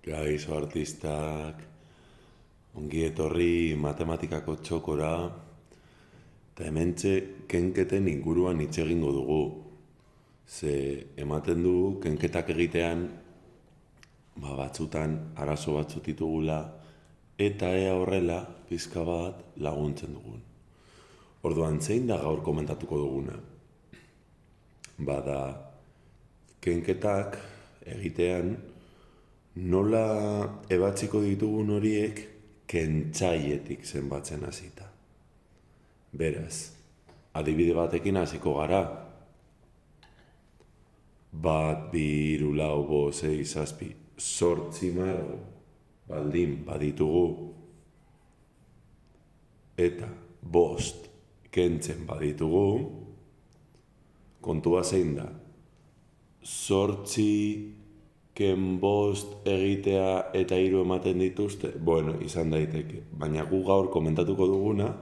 Gaixo artistak, ongi etorri matematikako txokora, eta hementxe kenketen inguruan hitz egingo dugu. Ze ematen du kenketak egitean, batzutan arazo batzuk ditugula, eta ea horrela pizka bat laguntzen dugun. Orduan, zein da gaur komentatuko duguna? Bada, kenketak egitean, nola ebatziko ditugun horiek kentzailetik zenbatzen hasita. Beraz, adibide batekin hasiko gara. 1, 2, 3, 4, 5, 6, 7, 8 margo baldin baditugu eta 5 kentzen baditugu, kontua zein da? 8 ken 5 egitea eta 3 ematen dituzte? Bueno, izan daiteke. Baina gu gaur komentatuko duguna,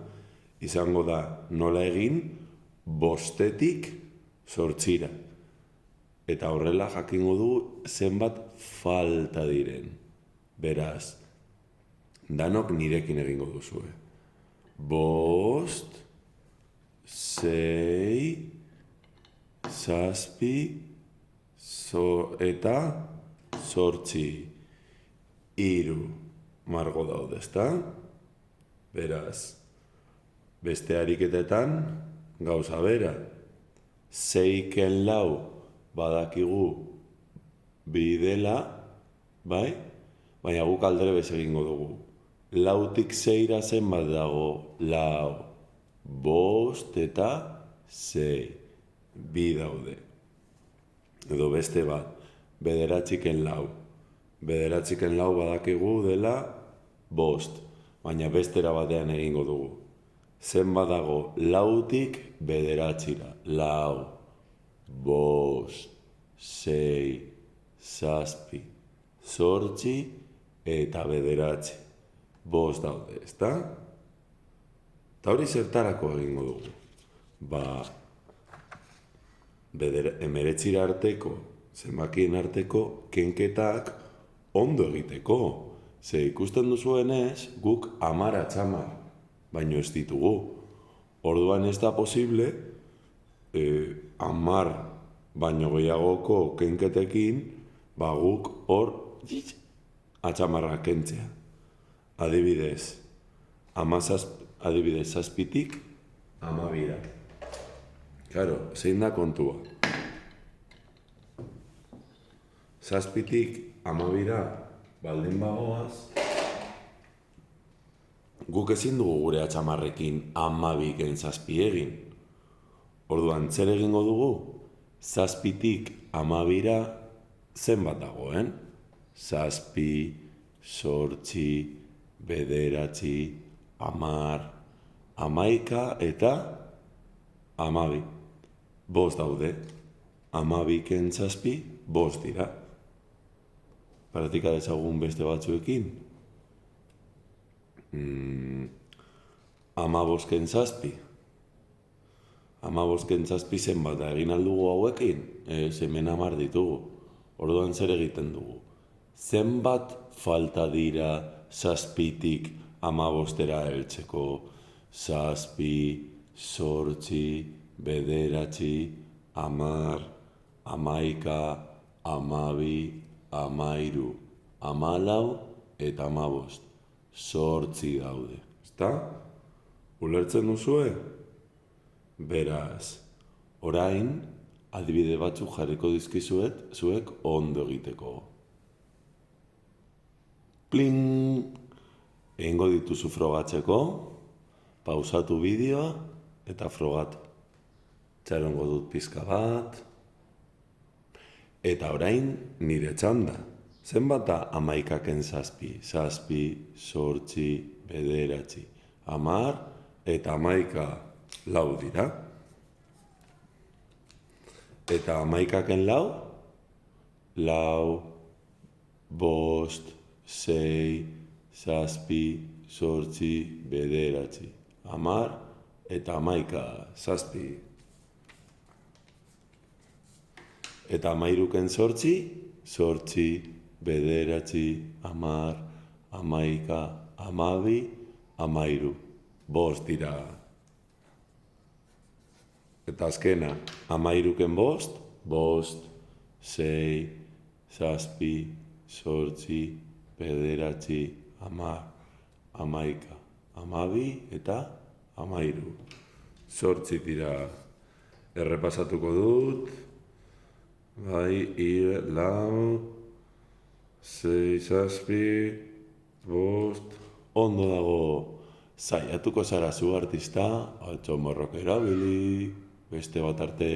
izango da nola egin 5-etik 8-ra. Eta horrela jakingo du zenbat falta diren. Beraz, danok nirekin egingo duzue. 5, 6, 7, eta 8, 3 margo daude, ezta? Beraz, beste ariketetan gauza bera. 6 ken 4 badakigu bidela, bai? Baina guk aldrebes egingo dugu. 4tik 6ra zenbat dago? 4, 5 eta 6. 2 daude. Edo beste bat, 9 ken 4. 9 ken 4 badakigu dela 5, baina bestera batean egingo dugu. Zenbat dago 4tik 9ra? 4, 5, 6, 7, 8 eta 9. 5 daude, ezta? Eta hori zertarako egingo dugu. 9 arteko, zenbakien arteko kenketak ondo egiteko. Ze ikusten duzuenez, guk 10 atxamar, baino ez ditugu. Orduan ez da posible 10 baino gehiagoko kenketekin, guk hor atxamarra kentzea. Adibidez, 7tik 12ra. Claro, zein da kontua? 7tik 12ra baldin bagoaz, guk ezin dugu gure atxamarrekin 12 ken 7 egin. Orduan, zer egingo dugu? 7tik 12ra zenbat dagoen? 7, 8, 9, 10, 11 eta 12. 5 daude. 12 ken 7, 5 dira. Praktika dezagun beste batzuekin. 15 ken 7. 15 ken 7 zenbat da egin aldugu hauekin? Hemen 10 ditugu. Orduan zer egiten dugu? Zenbat falta dira 7tik 15ra heltzeko? 7, 8, 9, 10, 11, 12, 13, 14 eta 15. 8 daude, ezta? Ulertzen duzue? Beraz, orain, adibide batzuk jarriko dizkizuet, zuek ondo egiteko. Pling! Egingo dituzu frogatzeko, pausatu bideoa eta frogatu. Txarongo dut pizka bat. Eta orain nire txanda. Zenbat da 11 ken 7? 7, 8, 9, 10 eta 11 4 dira. Eta 11 ken 4? 4, 5, 6, 7, 8, 9, 10 eta 11 7. Eta 13 ken 8, 8, bederatzi, hamar, hamaika, hamabi, hamairu. 5 dira. Eta azkena, 13ken 5, 5, 6, 7, 8, bederatzi, hamar, hamaika, hamabi eta hamairu. 8 dira. Errepasatuko dut. Bai, lau, 6, 7, 5. Ondo dago. Saiatuko zara zu artista, altxo morrok erabili, beste bat arte.